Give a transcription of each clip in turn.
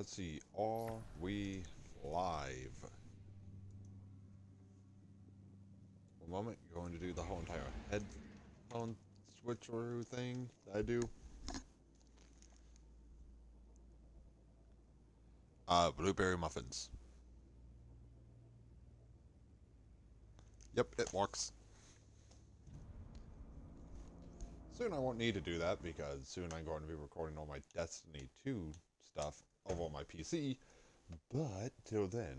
Let's see, are we live? One moment, going to do the whole entire headphone switcheroo thing that I do. Blueberry muffins. Yep, it works. Soon I won't need to do that because soon I'm going to be recording all my Destiny 2 stuff over on my PC. But till then,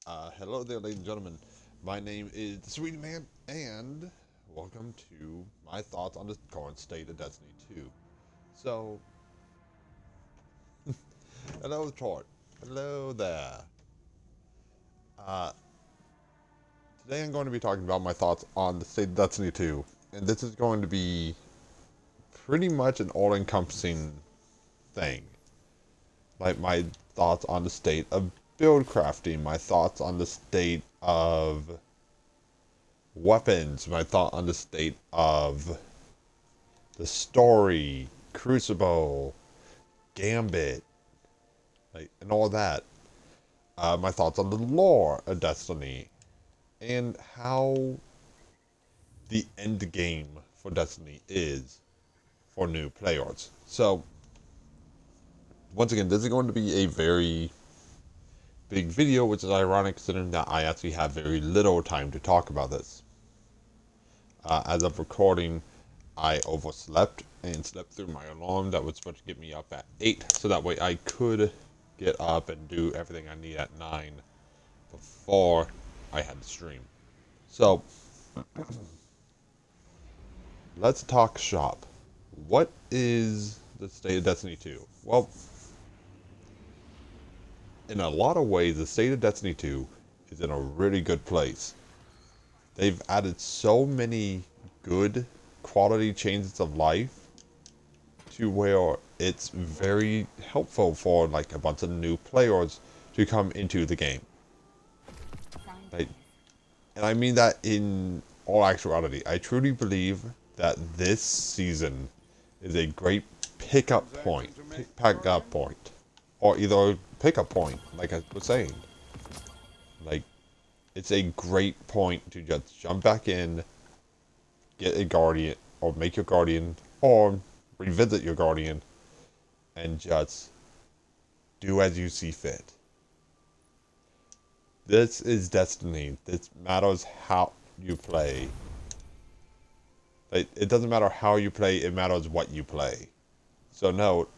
hello there, ladies and gentlemen. My name is the Sweetie Man, and welcome to my thoughts on the current state of Destiny 2. So, hello, Tort. Hello there. Uh, Today I'm going to be talking about my thoughts on the state of Destiny 2. And this is going to be pretty much an all-encompassing thing. Like my thoughts on the state of build crafting, my thoughts on the state of weapons, my thought on the state of the story, Crucible, Gambit, and all that. My thoughts on the lore of Destiny, and how the end game for Destiny is for new players. So, once again, this is going to be a very big video, which is ironic considering that I actually have very little time to talk about this. As of recording, I overslept and slept through my alarm that was supposed to get me up at 8, so that way I could get up and do everything I need at 9 before I had to stream. So, let's talk shop. What is the state of Destiny 2? Well, in a lot of ways, the state of Destiny 2 is in a really good place. They've added so many good quality changes of life to where it's very helpful for like a bunch of new players to come into the game. Like, and I mean that in all actuality. I truly believe that this season is a great pickup point, or either pickup point, like I was saying. Like, it's a great point to just jump back in, get a guardian, or make your guardian, or revisit your guardian, and just do as you see fit. This is Destiny. This matters how you play. Like, it doesn't matter how you play, it matters what you play. So note,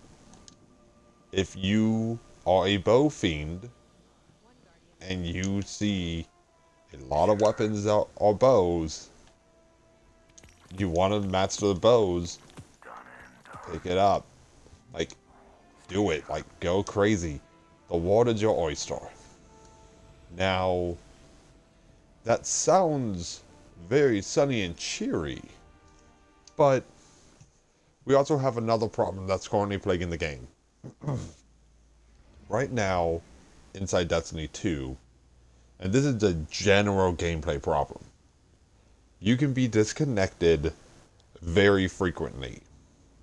if you are a bow fiend, and you see a lot of weapons or bows, you want to master the bows, pick it up. Like, do it. Like, go crazy. The water's your oyster. Now, that sounds very sunny and cheery, but we also have another problem that's currently plaguing the game. Right now, inside Destiny 2, and this is a general gameplay problem, you can be disconnected very frequently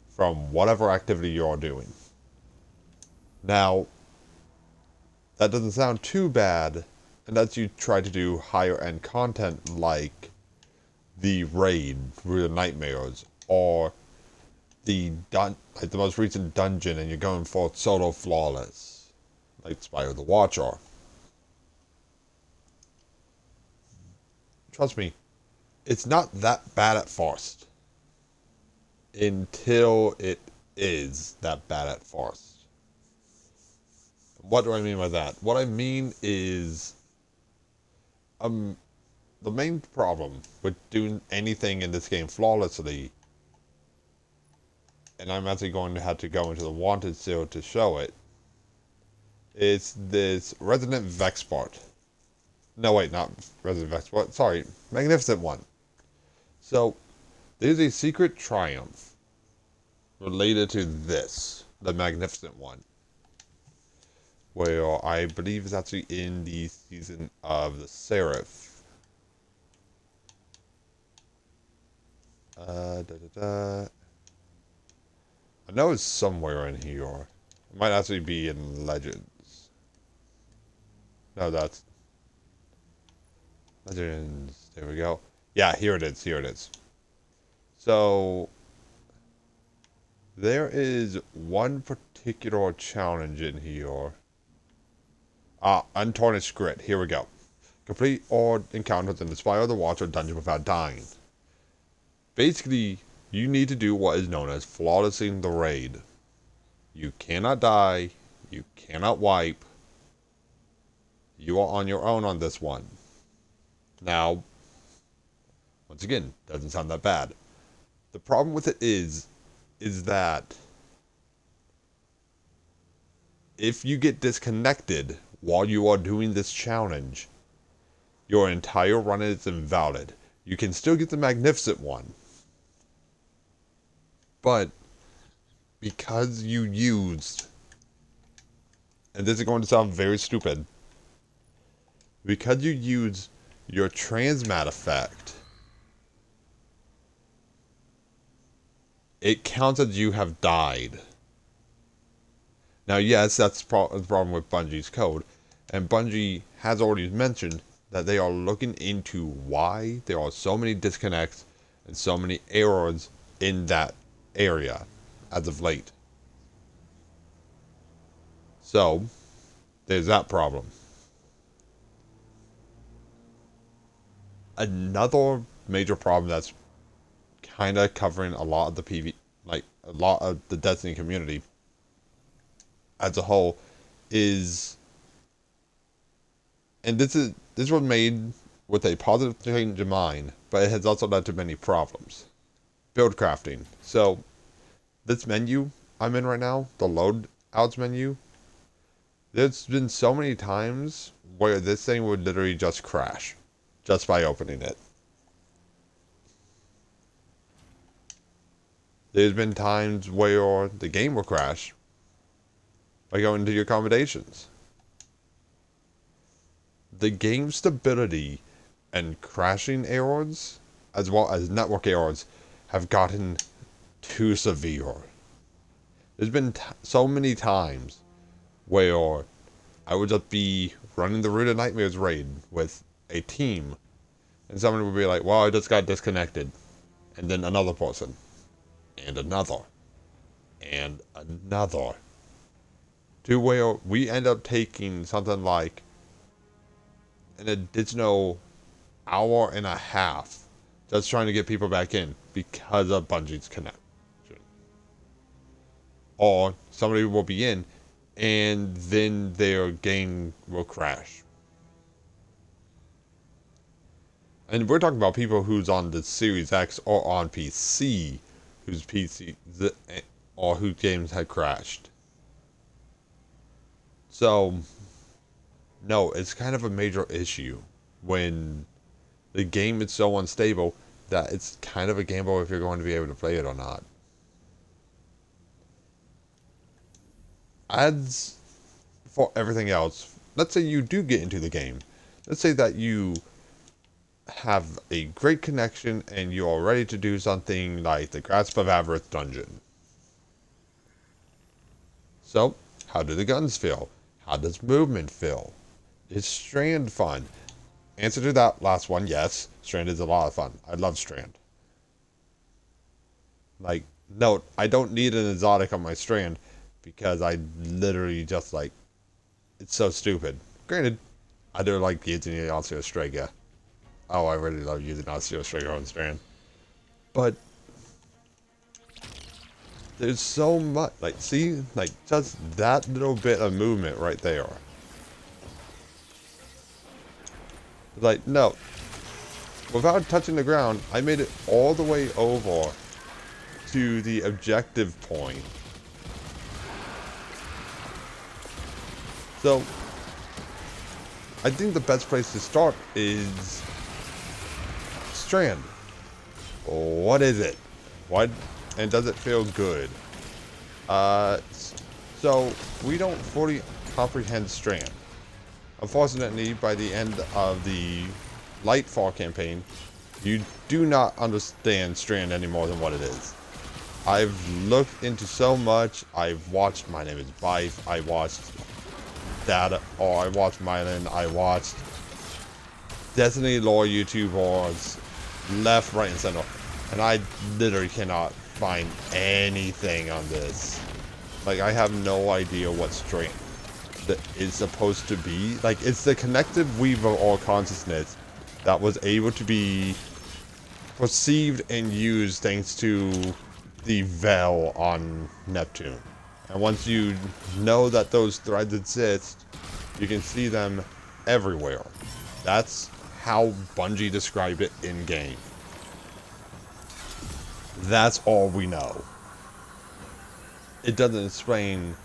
from whatever activity you're doing. Now, that doesn't sound too bad unless you try to do higher end content like the raid through the nightmares, or like the most recent dungeon, and you're going for solo flawless, like Spire the Watcher. Trust me, it's not that bad at first, until it is that bad at first. What do I mean by that? What I mean is, the main problem with doing anything in this game flawlessly, and I'm actually going to have to go into the wanted seal to show it, is this Resident Vex part. No, wait, not Resident Vex part. Sorry, Magnificent One. So, there's a secret triumph related to this, the Magnificent One, where I believe it's actually in the season of the Seraph. I know it's somewhere in here. It might actually be in Legends. No, that's Legends. There we go. Yeah, here it is. Here it is. So there is one particular challenge in here. Untarnished Grit. Here we go. Complete all encounters in the Spire of the Watcher dungeon without dying. Basically, you need to do what is known as flawlessing the raid. You cannot die. You cannot wipe. You are on your own on this one. Now, once again, doesn't sound that bad. The problem with it is that if you get disconnected while you are doing this challenge, your entire run is invalid. You can still get the Magnificent one, but because you used, and this is going to sound very stupid, because you used your transmat effect, it counts as you have died. Now, yes, that's the problem with Bungie's code, and Bungie has already mentioned that they are looking into why there are so many disconnects and so many errors in that area as of late. So, there's that problem. Another major problem that's kind of covering a lot of the like a lot of the Destiny community as a whole is, and this was made with a positive change in mind, but it has also led to many problems. Build crafting. So this menu I'm in right now, the loadouts menu, there's been so many times where this thing would literally just crash just by opening it. There's been times where the game will crash by going into your accommodations. The game stability and crashing errors, as well as network errors, have gotten too severe. There's been so many times where I would just be running the Root of Nightmares raid with a team, and someone would be like, well, I just got disconnected. And then another person. And another. And another. To where we end up taking something like an additional hour and a half just trying to get people back in because of Bungie's connection. Or somebody will be in and then their game will crash. And we're talking about people who's on the Series X or on PC, or whose games had crashed. So, no, it's kind of a major issue when the game is so unstable that it's kind of a gamble if you're going to be able to play it or not. As for everything else, let's say you do get into the game. Let's say that you have a great connection and you are ready to do something like the Grasp of Avarice dungeon. So, how do the guns feel? How does movement feel? Is Strand fun? Answer to that last one, yes. Strand is a lot of fun. I love Strand. Like, note, I don't need an exotic on my Strand because I literally just like, it's so stupid. Granted, I do like using the Osteostrega. Oh, I really love using Osteostrega on Strand. But there's so much, like, see, like, just that little bit of movement right there. Like, no. Without touching the ground, I made it all the way over to the objective point. So, I think the best place to start is Strand. What is it? What, and does it feel good? So we don't fully comprehend Strand. Unfortunately, by the end of the Lightfall campaign, you do not understand Strand any more than what it is. I've looked into so much. I've watched My Name is Bife. I watched that, or I watched Mylan, I watched Destiny lore YouTubers, left, right, and center, and I literally cannot find anything on this. Like, I have no idea what strength that is supposed to be. Like, it's the connective weave of all consciousness that was able to be perceived and used thanks to the veil on Neptune. And once you know that those threads exist, you can see them everywhere. That's how Bungie described it in-game. That's all we know. It doesn't explain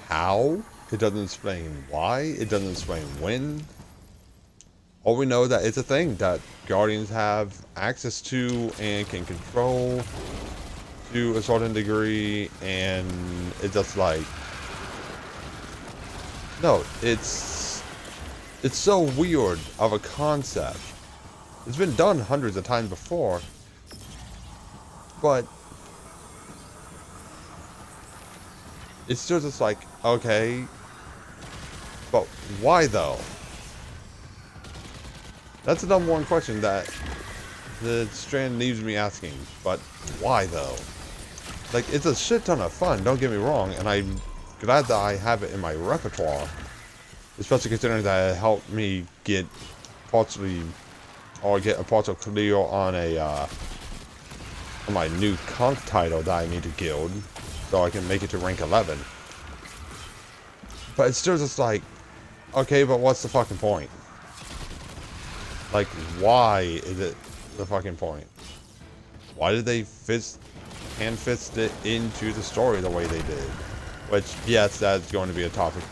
how. It doesn't explain why. It doesn't explain when. All we know that it's a thing that Guardians have access to and can control to a certain degree, and it's just like, no, it's so weird of a concept. It's been done hundreds of times before, but it's still just like, okay, but why though? That's the number one question that the Strand leaves me asking, but why though? Like, it's a shit ton of fun, don't get me wrong, and I'm glad that I have it in my repertoire. Especially considering that it helped me get partially, or get a partial clear on on my new conch title that I need to guild, so I can make it to rank 11. But it's still just like, okay, but what's the fucking point? Like, why is it the fucking point? Why did they hand-fist it into the story the way they did? Which, yes, that's going to be a topic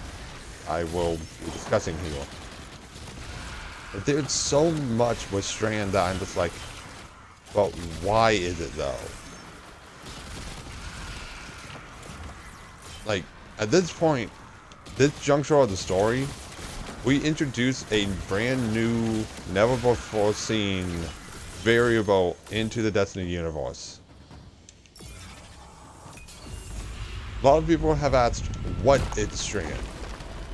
I will be discussing here. But there's so much with Strand that I'm just like, well, why is it though? Like, at this point, this juncture of the story, we introduce a brand new, never before seen variable into the Destiny universe. A lot of people have asked, what is Strand?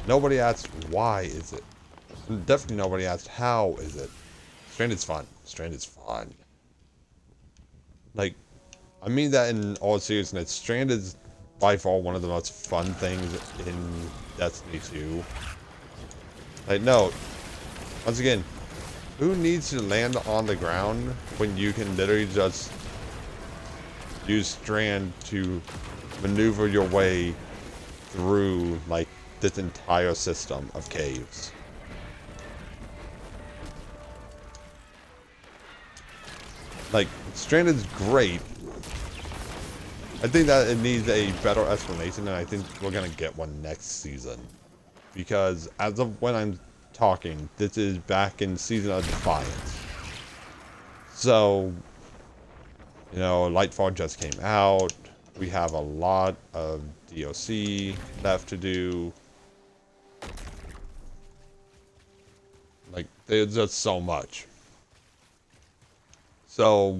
Nobody asked, why is it? And definitely nobody asked, how is it? Strand is fun. Strand is fun. Like, I mean that in all seriousness. Strand is by far one of the most fun things in Destiny 2. Like, no. Once again, who needs to land on the ground when you can literally just use Strand to maneuver your way through, like, this entire system of caves? Like, Strand is great. I think that it needs a better explanation, and I think we're gonna get one next season. Because as of when I'm talking, this is back in Season of Defiance. So, you know, Lightfall just came out. We have a lot of DLC left to do. Like, there's just so much. So,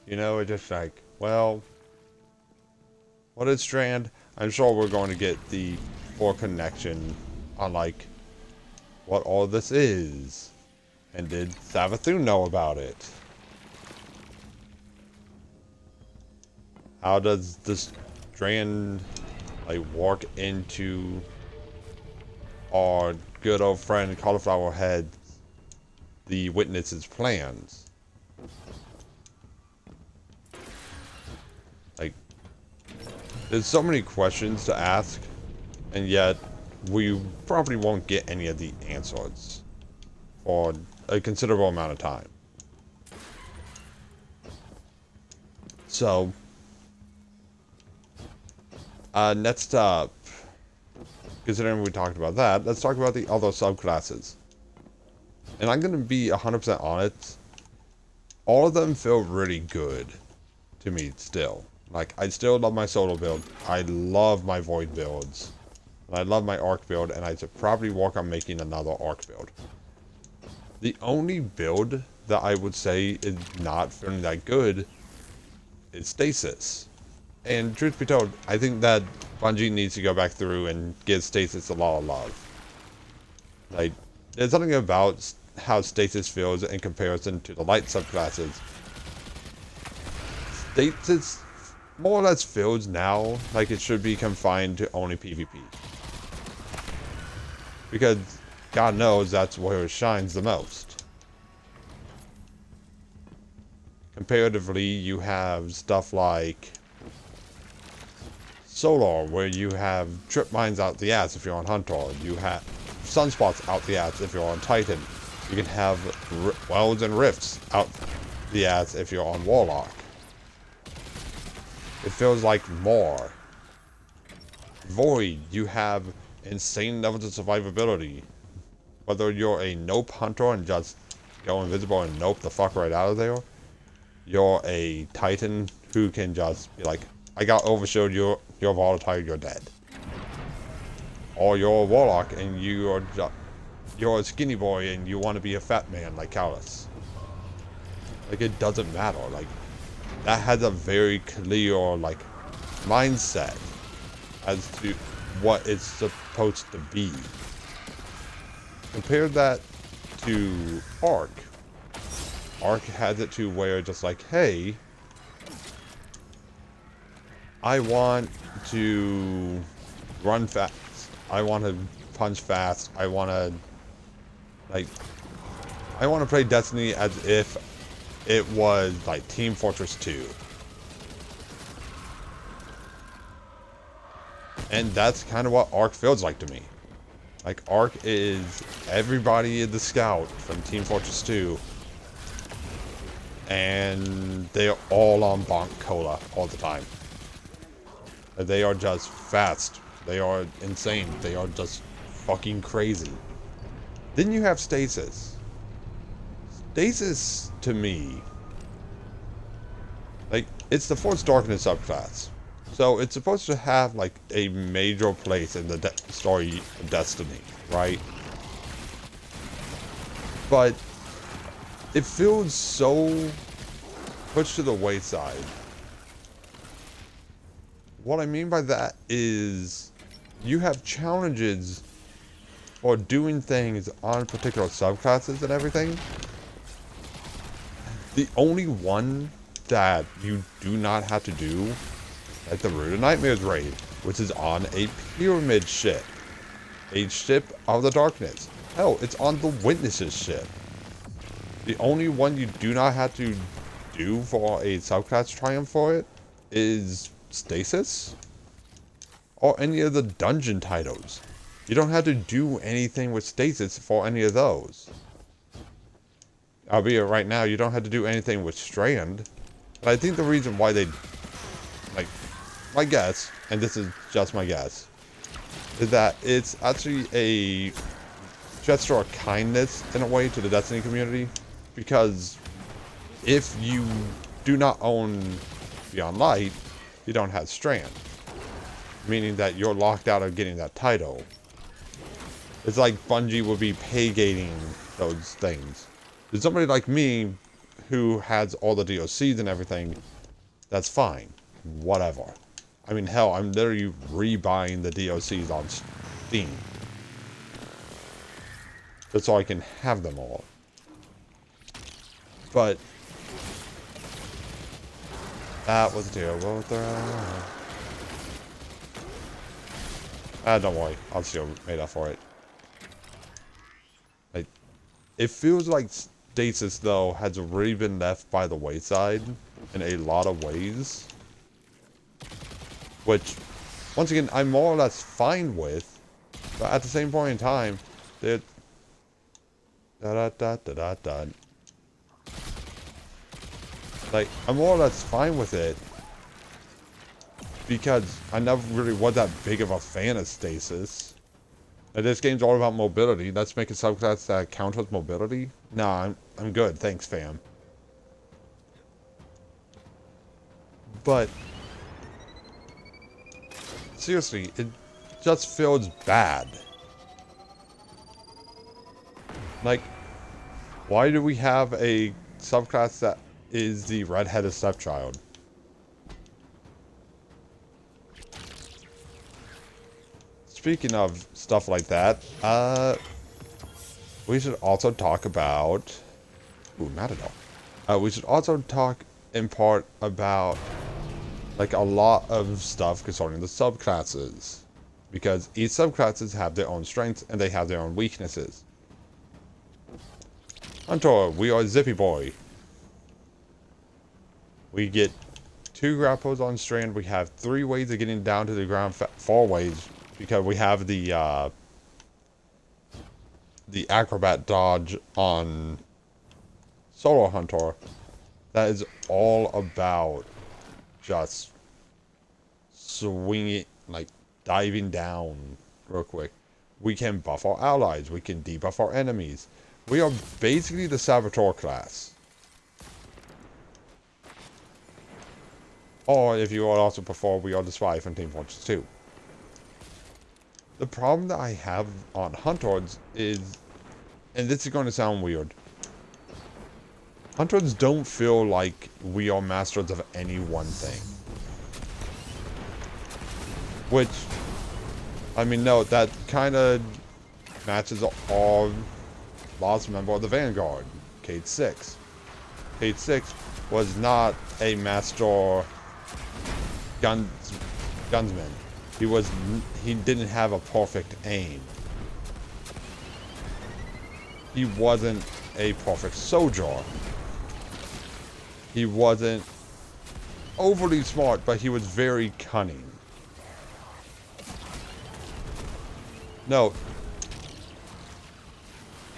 you know, it's just like, well, what is Strand? I'm sure we're going to get the full connection on, like, what all this is. And did Savathun know about it? How does this Strand, like, work into our good old friend Cauliflower Head, the Witness's plans? Like, there's so many questions to ask, and yet we probably won't get any of the answers for a considerable amount of time. So, next up, considering we talked about that, let's talk about the other subclasses. And I'm going to be 100% honest, all of them feel really good to me still. Like, I still love my solo build, I love my void builds, and I love my arc build, and I should probably work on making another arc build. The only build that I would say is not feeling that good is Stasis. And truth be told, I think that Bungie needs to go back through and give Stasis a lot of love. Like, there's something about how Stasis feels in comparison to the light subclasses. Stasis more or less feels now like it should be confined to only PvP. Because God knows that's where it shines the most. Comparatively, you have stuff like Solar, where you have trip mines out the ass if you're on Hunter. You have sunspots out the ass if you're on Titan. You can have welds and rifts out the ass if you're on Warlock. It feels like more. Void, you have insane levels of survivability. Whether you're a nope hunter and just go invisible and nope the fuck right out of there, you're a Titan who can just be like, I got overshielded, you're volatile, you're dead. Or you're a Warlock and you're a skinny boy and you want to be a fat man like Callus. Like, it doesn't matter. Like, that has a very clear, like, mindset as to what it's supposed to be. Compare that to Ark. Ark has it to where just like, hey, I want to run fast. I want to punch fast. I want to play Destiny as if it was like Team Fortress 2. And that's kind of what Ark feels like to me. Like, Ark is everybody in the Scout from Team Fortress 2. And they're all on Bonk Cola all the time. They are just fast. They are insane. They are just fucking crazy. Then you have Stasis. Stasis, to me, like, it's the Force Darkness subclass. So it's supposed to have, like, a major place in the story of Destiny, right? But it feels so pushed to the wayside. What I mean by that is you have challenges for doing things on particular subclasses and everything. The only one that you do not have to do at the Root of Nightmares raid, which is on a pyramid ship. A ship of the darkness. Hell, it's on the Witnesses ship. The only one you do not have to do for a subclass triumph for it is Stasis. Or any of the dungeon titles. You don't have to do anything with Stasis for any of those. Albeit right now, you don't have to do anything with Strand. But I think the reason why they, like, my guess, and this is just my guess, is that it's actually a gesture of kindness, in a way, to the Destiny community. Because if you do not own Beyond Light, you don't have Strand. Meaning that you're locked out of getting that title. It's like Bungie would be pay-gating those things. There's somebody like me who has all the DLCs and everything, that's fine. Whatever. I mean, hell, I'm literally rebuying the DLCs on Steam. Just so I can have them all. But that was terrible. Don't worry. I'll still make up for it. Like, it feels like Stasis, though, has really been left by the wayside in a lot of ways. Which, once again, I'm more or less fine with. But at the same point in time, they're... Like, I'm more or less fine with it. Because I never really was that big of a fan of Stasis. And this game's all about mobility. Let's make a subclass that counts as mobility. Nah, I'm good. Thanks, fam. But seriously, it just feels bad. Like, why do we have a subclass that is the red-headed stepchild? speaking of stuff like that, we should also talk about... Ooh, Matador. We should also talk in part about, like, a lot of stuff concerning the subclasses. Because each subclasses have their own strengths and they have their own weaknesses. Hunter, we are Zippy Boy. We get 2 grapples on strand. We have 3 ways of getting down to the ground, 4 ways, because we have the acrobat dodge on Solo Hunter. That is all about just swinging, like diving down real quick. We can buff our allies. We can debuff our enemies. We are basically the Saboteur class. Or, if you would also prefer, we are the Spy from Team Fortress 2. The problem that I have on Hunters is, and this is going to sound weird, Hunters don't feel like we are masters of any one thing. Which, I mean, no, that kind of matches our last member of the Vanguard, Cade 6. Cade 6 was not a master gunsman. He didn't have a perfect aim. He wasn't a perfect soldier. He wasn't overly smart, but he was very cunning. No.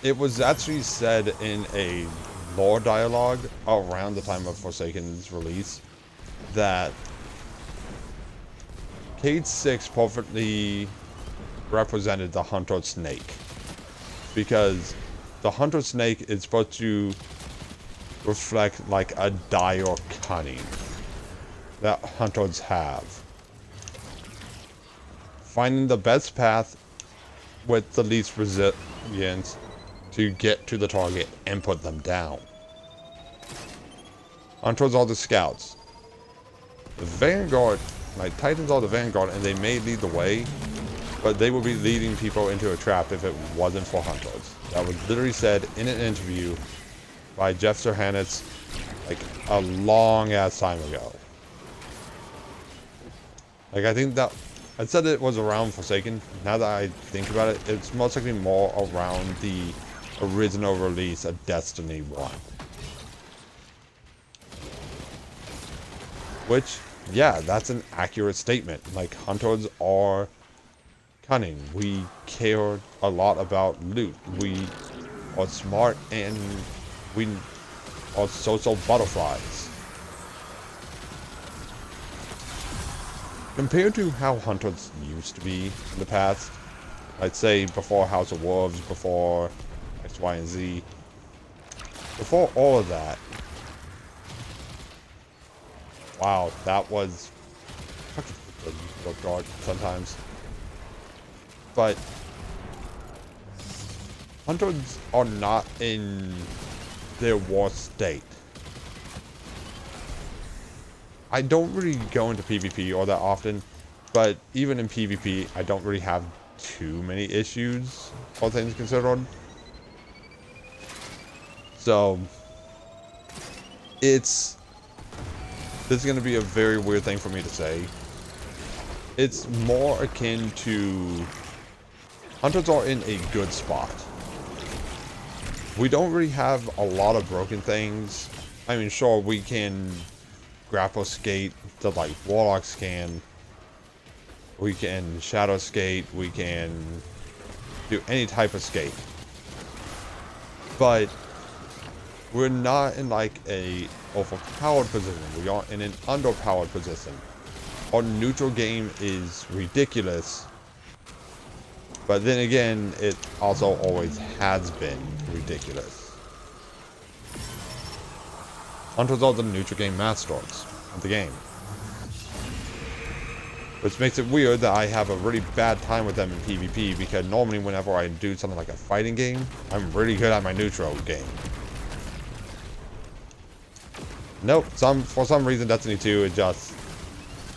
It was actually said in a lore dialogue around the time of Forsaken's release that Cade 6 perfectly represented the Hunter Snake. Because the Hunter Snake is supposed to reflect like a dire cunning that hunters have. Finding the best path with the least resilience to get to the target and put them down. Hunters are the scouts. The Vanguard, like Titans are the Vanguard, and they may lead the way, but they would be leading people into a trap if it wasn't for Hunters. That was literally said in an interview by Jeff Serhanitz like a long ass time ago. Like, I think that I said it was around Forsaken. Now that I think about it, it's most likely more around the original release of Destiny 1. Which, yeah, that's an accurate statement. Like, Hunters are cunning. We care a lot about loot. We are smart, and we are social butterflies. Compared to how Hunters used to be in the past, I'd say before House of Wolves, before X, Y, and Z, before all of that, wow, that was fucking dark sometimes. But Hunters are not in their worst state. I don't really go into PvP all that often, but even in PvP, I don't really have too many issues, all things considered. So, this is going to be a very weird thing for me to say. It's more akin to, Hunters are in a good spot. We don't really have a lot of broken things. I mean, sure, we can grapple skate to like Warlocks can. We can shadow skate. We can do any type of skate. But we're not in like a overpowered position. We are in an underpowered position. Our neutral game is ridiculous. But then again, it also always has been ridiculous. Hunters are the neutral game masters of the game. Which makes it weird that I have a really bad time with them in PvP, because normally whenever I do something like a fighting game, I'm really good at my neutral game. Nope, for some reason Destiny 2, it just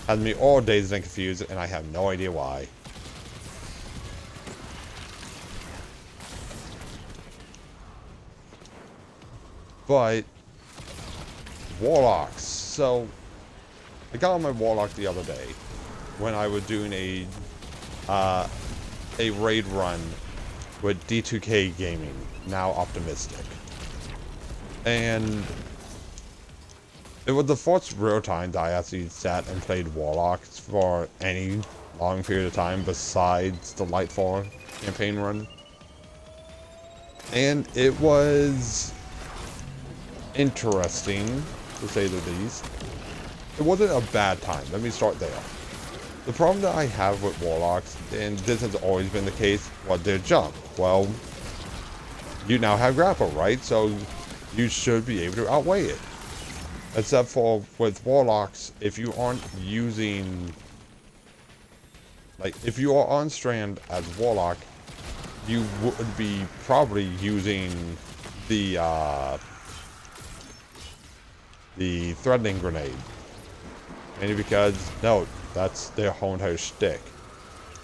has me all dazed and confused, and I have no idea why. But Warlocks. So I got on my Warlock the other day when I was doing a raid run with D2K Gaming, now Optimistic. And it was the first real time that I actually sat and played Warlocks for any long period of time besides the Lightfall campaign run. And it was interesting, to say the least. It wasn't a bad time, let me start there. The problem that I have with Warlocks, and this has always been the case, was their jump. Well, you now have grapple, right? So you should be able to outweigh it. Except for with Warlocks, if you aren't using... Like, if you are on strand as Warlock, you would be probably using the threatening grenade. Mainly because, no, that's their whole entire shtick.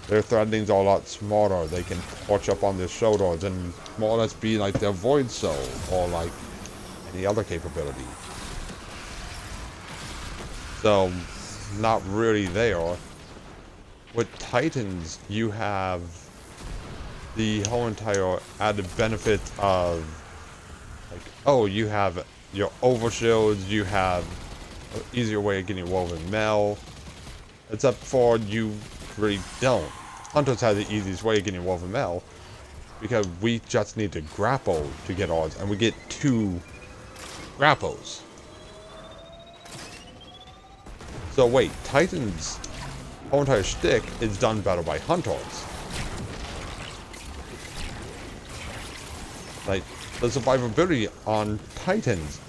Their threatenings are a lot smarter. They can torch up on their shoulders and more or less be like their Void Soul or like any other capability. So, not really there. With Titans, you have the whole entire added benefit of, like, oh, you have your overshields, you have an easier way of getting woven mail, except for you really don't. Hunters have the easiest way of getting woven mail, because we just need to grapple to get ours, and we get 2 grapples. So wait, Titans' whole entire shtick is done better by Hunters. Like, the survivability on Titans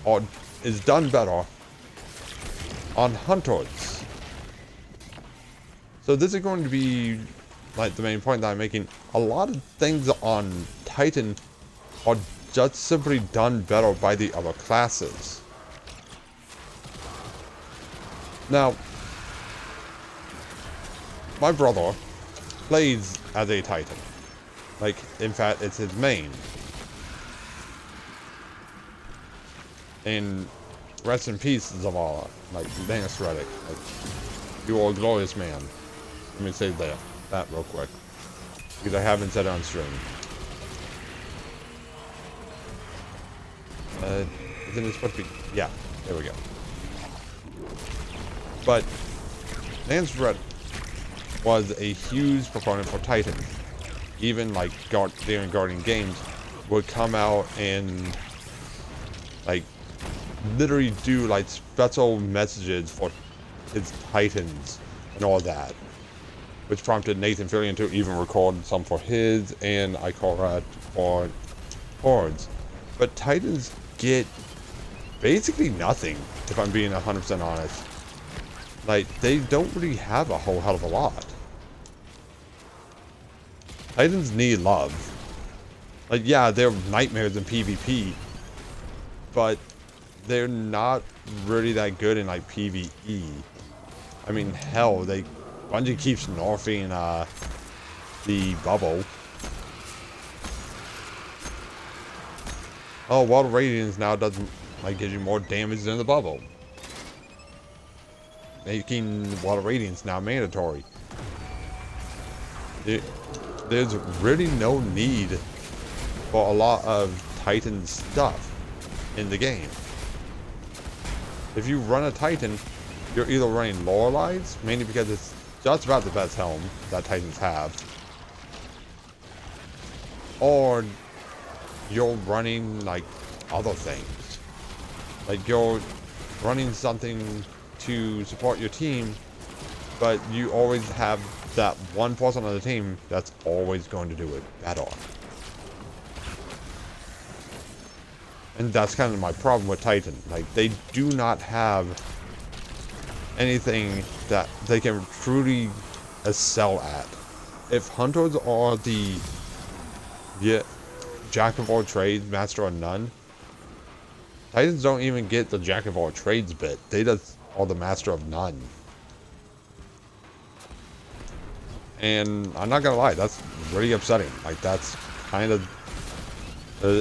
is done better on Hunters. So this is going to be, like, the main point that I'm making. A lot of things on Titan are just simply done better by the other classes. Now, my brother plays as a Titan. Like, in fact, it's his main. And rest in peace, Zavala. Like, Dance Reddick. Like, you are a glorious man. Let me say that real quick. Because I haven't said it on stream. Isn't it supposed to be... Yeah, there we go. But Dance Reddick was a huge proponent for Titan. Even, like, during Guardian Games would come out and, like, literally do, like, special messages for his Titans and all that. Which prompted Nathan Fillion to even record some for his, and I call that for Hordes. But Titans get basically nothing, if I'm being 100% honest. Like, they don't really have a whole hell of a lot. Titans need love. Like, yeah, they're nightmares in PvP, but they're not really that good in, like, PvE. I mean, hell, Bungie keeps nerfing, the bubble. Oh, Water Radiance now doesn't, like, gives you more damage than the bubble. Making Water Radiance now mandatory. There's really no need for a lot of Titan stuff in the game. If you run a Titan, you're either running Lorelites, mainly because it's just about the best helm that Titans have, or you're running, like, other things. Like, you're running something to support your team, but you always have that one person on the team that's always going to do it better. And that's kind of my problem with Titan. Like, they do not have anything that they can truly excel at. If Hunters are the jack of all trades, master of none, Titans don't even get the jack of all trades bit. They just are the master of none. And I'm not gonna lie, that's really upsetting. Like, that's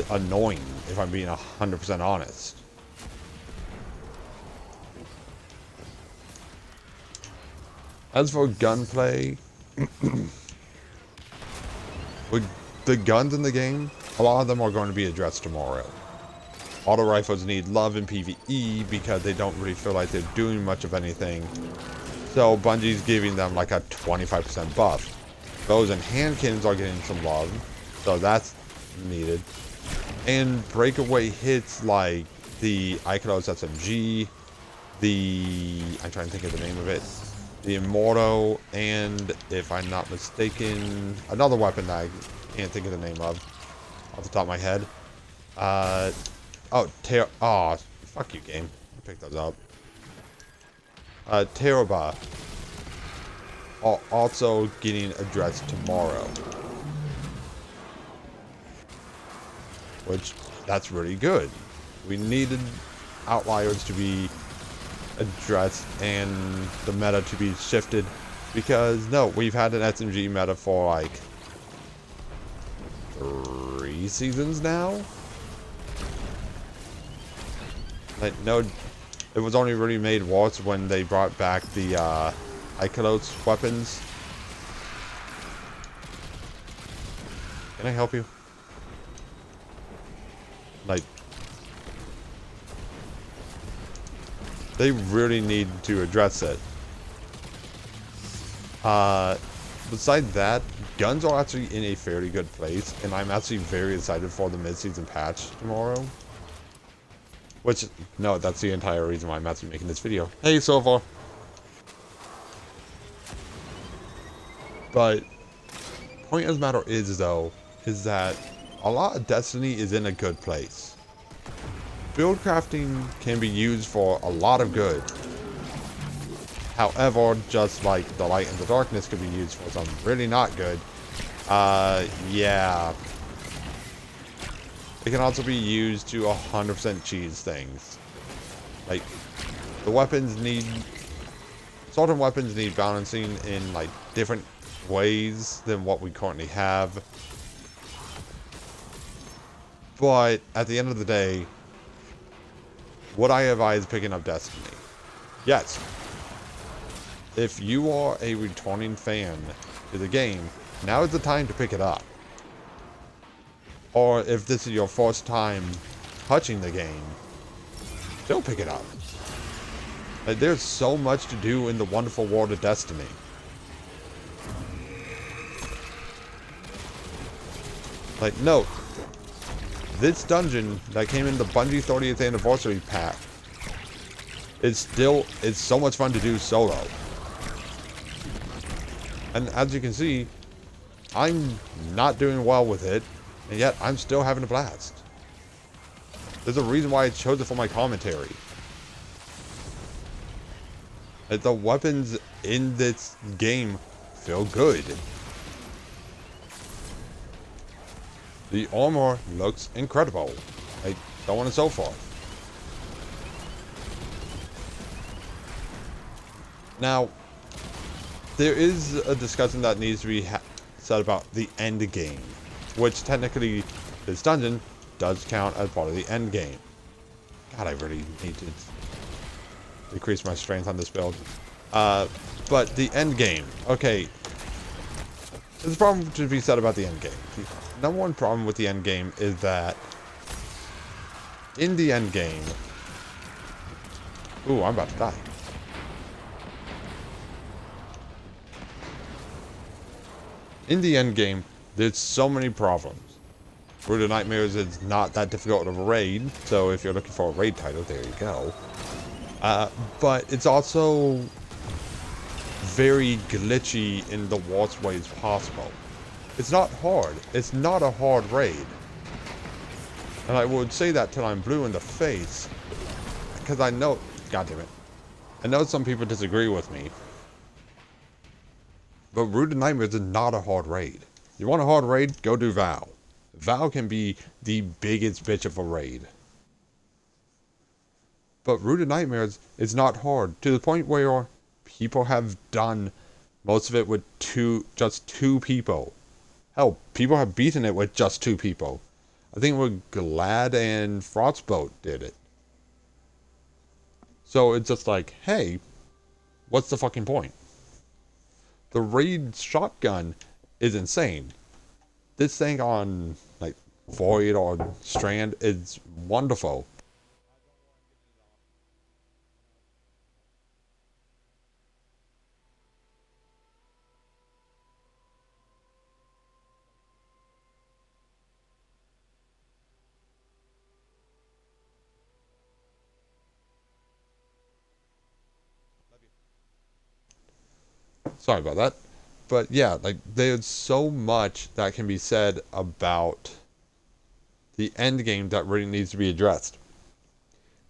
annoying, if I'm being 100% honest. As for gunplay, with the guns in the game, a lot of them are going to be addressed tomorrow. Auto rifles need love in PvE because they don't really feel like they're doing much of anything. So Bungie's giving them like a 25% buff. Bows and hand cannons are getting some love, so that's needed. And breakaway hits like the Ikelos SMG, I'm trying to think of the name of it, the Immortal, and if I'm not mistaken, another weapon that I can't think of the name of off the top of my head. Fuck you, game. I picked those up. Teraba are also getting addressed tomorrow. Which, that's really good. We needed outliers to be addressed and the meta to be shifted. Because, no, we've had an SMG meta for like 3 seasons now? Like, no, it was only really made worse when they brought back the Ikelos weapons. Can I help you? Like, they really need to address it. Besides that, guns are actually in a fairly good place, and I'm actually very excited for the mid-season patch tomorrow. Which, no, that's the entire reason why I'm actually making this video. Hey, Silver! But, point of the matter is, though, is that a lot of Destiny is in a good place. Build crafting can be used for a lot of good. However, just like the light and the darkness could be used for something really not good. Yeah. It can also be used to 100% cheese things. Like, the weapons need... certain weapons need balancing in, like, different ways than what we currently have. But, at the end of the day, would I advise picking up Destiny? Yes. If you are a returning fan to the game, now is the time to pick it up. Or if this is your first time touching the game, still pick it up. Like, there's so much to do in the wonderful world of Destiny. Like, note, this dungeon that came in the Bungie 30th anniversary pack it's so much fun to do solo. And as you can see, I'm not doing well with it, and yet I'm still having a blast. There's a reason why I chose it for my commentary. The weapons in this game feel good. The armor looks incredible. Like, so on and so forth. Now, there is a discussion that needs to be said about the end game, which technically this dungeon does count as part of the end game. God, I really need to decrease my strength on this build. But the end game, okay. There's a problem to be said about the end game. The number one problem with the end game is that in the end game, ooh, I'm about to die. In the end game, there's so many problems. Brood of Nightmares is not that difficult of a raid, so if you're looking for a raid title, there you go. But it's also very glitchy in the worst ways possible. It's not hard. It's not a hard raid. And I would say that till I'm blue in the face, because I know, God damn it, I know some people disagree with me, but Brood of Nightmares is not a hard raid. You want a hard raid? Go do Vow. Vow can be the biggest bitch of a raid. But Brood of Nightmares is not hard, to the point where people have done most of it with just two people. Hell, people have beaten it with just 2 people. I think we're Glad and Frostbolt did it. So it's just like, hey, what's the fucking point? The raid shotgun is insane. This thing on like Void or Strand is wonderful. Sorry about that. But yeah, like there's so much that can be said about the end game that really needs to be addressed.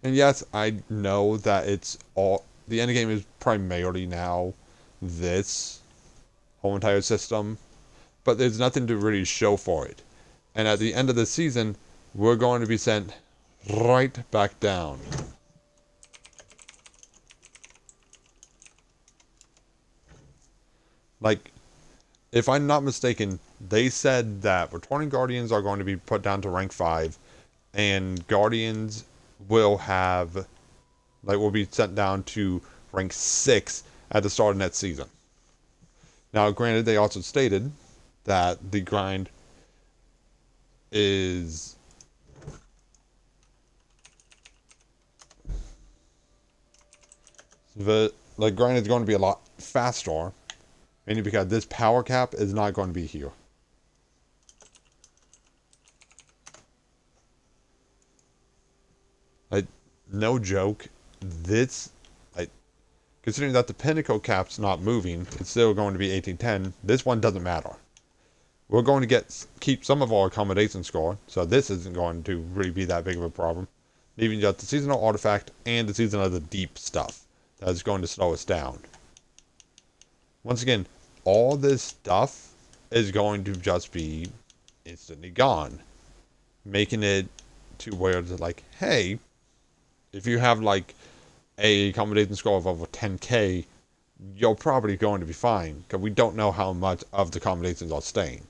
And yes, I know that it's all the end game is primarily now this whole entire system, but there's nothing to really show for it. And at the end of the season, we're going to be sent right back down. Like, if I'm not mistaken, they said that returning Guardians are going to be put down to rank 5, and Guardians will have, like, will be sent down to rank 6 at the start of next season. Now, granted, they also stated that the grind is grind is going to be a lot faster, mainly because this power cap is not going to be here. Like, no joke, this, like, considering that the pinnacle cap's not moving, it's still going to be 1810. This one doesn't matter. We're going to keep some of our accommodation score, so this isn't going to really be that big of a problem. Leaving just the seasonal artifact and the season of the deep stuff that is going to slow us down. Once again, all this stuff is going to just be instantly gone, making it to where it's like, hey, if you have like a accommodation score of over 10k, you're probably going to be fine, because we don't know how much of the accommodations are staying.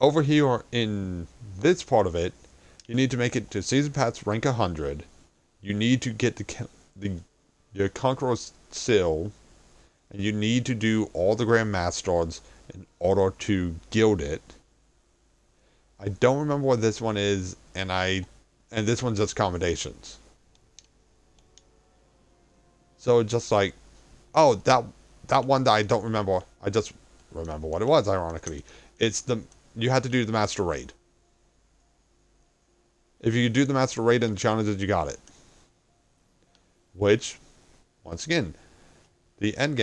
Over here in this part of it, you need to make it to Season Pass rank 100. You need to get your Conqueror's Seal, and you need to do all the Grand Masters in order to guild it. I don't remember what this one is, and this one's just accommodations. So it's just like, oh, that one that I don't remember, I just remember what it was, ironically. It's you had to do the Master Raid. If you do the Master Raid and the challenges, you got it. Which, once again, the end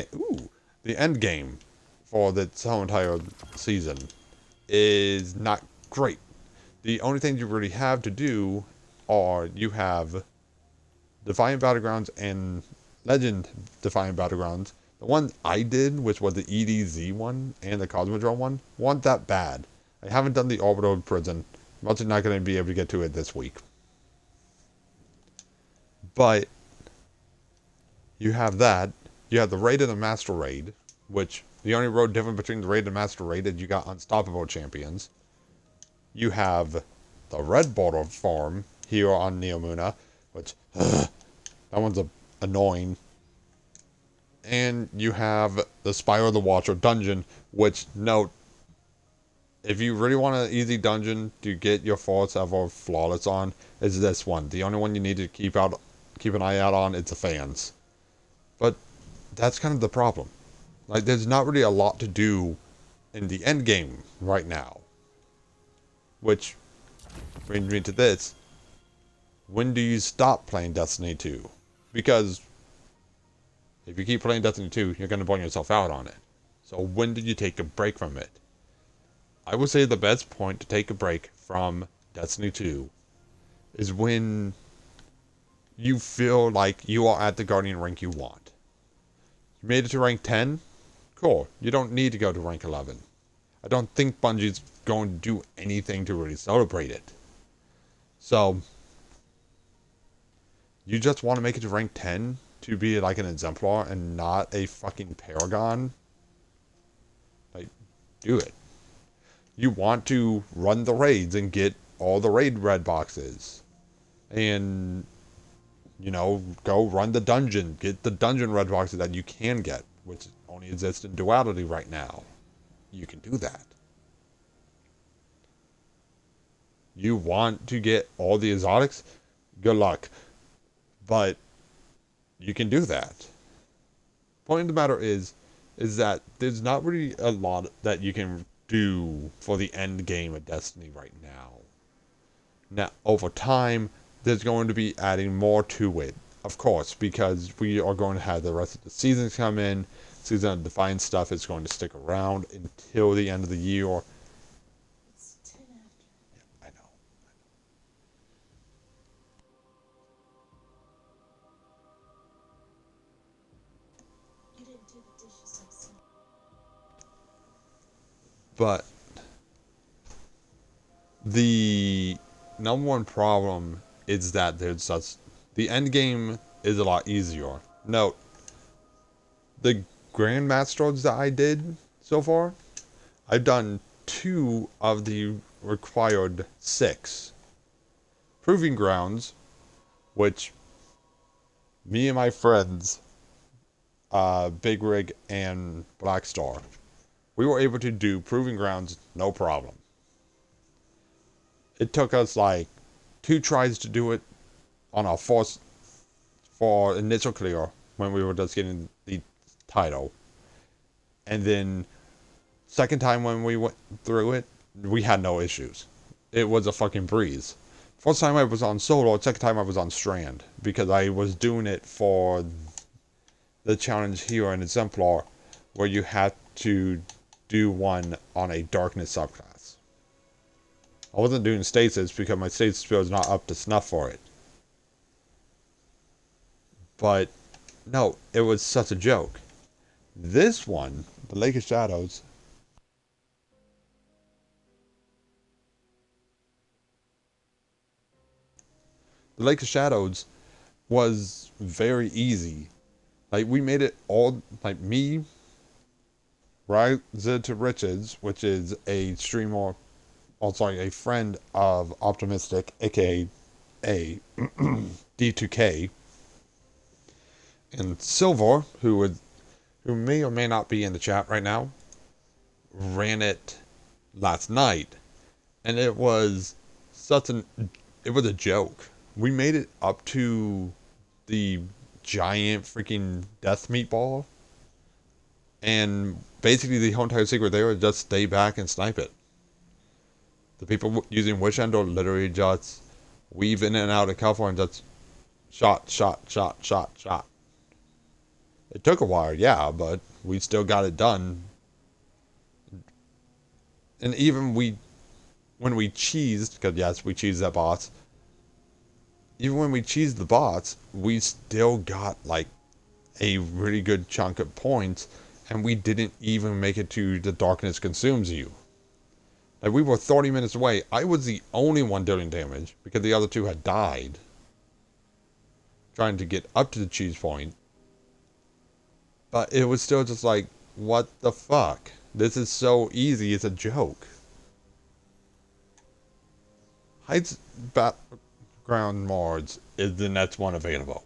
game for this whole entire season is not great. The only thing you really have to do are you have Defiant Battlegrounds and Legend Defiant Battlegrounds. The one I did, which was the EDZ one and the Cosmodrome one, weren't that bad. I haven't done the Orbital Prison. I'm also not going to be able to get to it this week. But you have that. You have the Raid and the Master Raid, which the only road different between the Raid and the Master Raid is you got Unstoppable Champions. You have the Red Border Farm here on Neomuna, which that one's annoying. And you have the Spire of the Watcher dungeon, which, note, if you really want an easy dungeon to get your Force Ever Flawless on, is this one. The only one you need to keep an eye out on is the fans. But that's kind of the problem. Like, there's not really a lot to do in the end game right now. Which brings me to this. When do you stop playing Destiny 2? Because if you keep playing Destiny 2, you're going to burn yourself out on it. So when do you take a break from it? I would say the best point to take a break from Destiny 2 is when you feel like you are at the Guardian rank you want. You made it to rank 10? Cool. You don't need to go to rank 11. I don't think Bungie's going to do anything to really celebrate it. So, you just want to make it to rank 10 to be like an exemplar and not a fucking paragon? Like, do it. You want to run the raids and get all the raid red boxes. And, go run the dungeon. Get the dungeon red boxes that you can get, which only exist in duality right now. You can do that. You want to get all the exotics? Good luck. But you can do that. Point of the matter is that there's not really a lot that you can do for the end game of Destiny right now. Now, over time, there's going to be adding more to it, of course, because we are going to have the rest of the seasons come in. Season of Defiance stuff is going to stick around until the end of the year. It's 10 after. Yeah, I know. You didn't do the dishes, I see. But the number one problem is that the end game is a lot easier. Note, the Grandmasters that I did so far, I've done 2 of the required 6. Proving Grounds, which me and my friends, Big Rig and Black Star, we were able to do Proving Grounds no problem. It took us like 2 tries to do it on our first for initial clear when we were just getting the title. And then second time when we went through it, we had no issues. It was a fucking breeze. First time I was on solo, second time I was on strand because I was doing it for the challenge here in Exemplar where you had to do one on a darkness subclass. I wasn't doing stasis because my stasis was not up to snuff for it. But no, it was such a joke. This one, the Lake of Shadows, was very easy. Like we made it all like me, Rise to Riches, which is a streamer, a friend of Optimistic, aka a D2K, and Silver, who may or may not be in the chat right now, ran it last night, and it was a joke. We made it up to the giant freaking death meatball, and basically the whole entire secret there is just stay back and snipe it. The people using Witch End are literally just weave in and out of cover and just shot. It took a while, yeah, but we still got it done. And even when we cheesed, because yes, we cheesed that boss. Even when we cheesed the bots, we still got like a really good chunk of points, and we didn't even make it to the darkness consumes you. Like we were 30 minutes away. I was the only one dealing damage because the other 2 had died trying to get up to the cheese point. But it was still just like, what the fuck? This is so easy, it's a joke. Heights Background Mods is the next one available.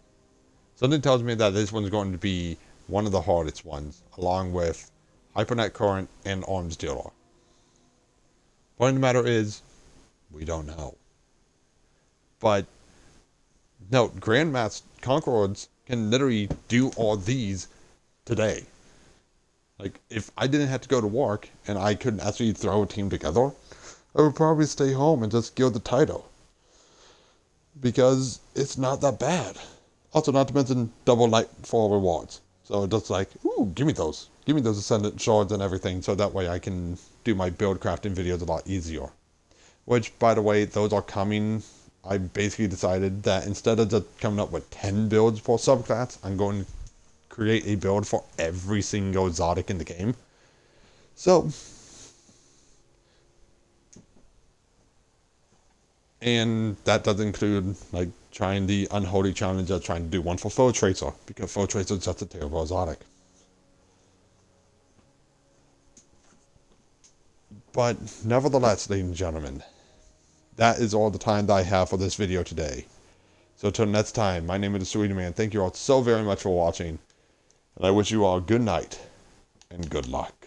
Something tells me that this one's going to be one of the hardest ones, along with Hypernet Current and Arms Dealer. Point of the matter is, we don't know. But, no, Grandmaster Conquerors can literally do all these today. Like, if I didn't have to go to work and I couldn't actually throw a team together, I would probably stay home and just give the title. Because it's not that bad. Also, not to mention double Nightfall rewards. So it's just like, ooh, give me those. Give me those Ascendant Shards and everything so that way I can do my build crafting videos a lot easier. Which, by the way, those are coming. I basically decided that instead of just coming up with 10 builds for subclass, I'm going to create a build for every single exotic in the game. So, and that does include like trying the unholy challenge of trying to do one for Foe Tracer, because Foe Tracer is just a terrible exotic. But nevertheless, ladies and gentlemen, that is all the time that I have for this video today. So until next time, my name is the Sweetie Man. Thank you all so very much for watching. And I wish you all good night and good luck.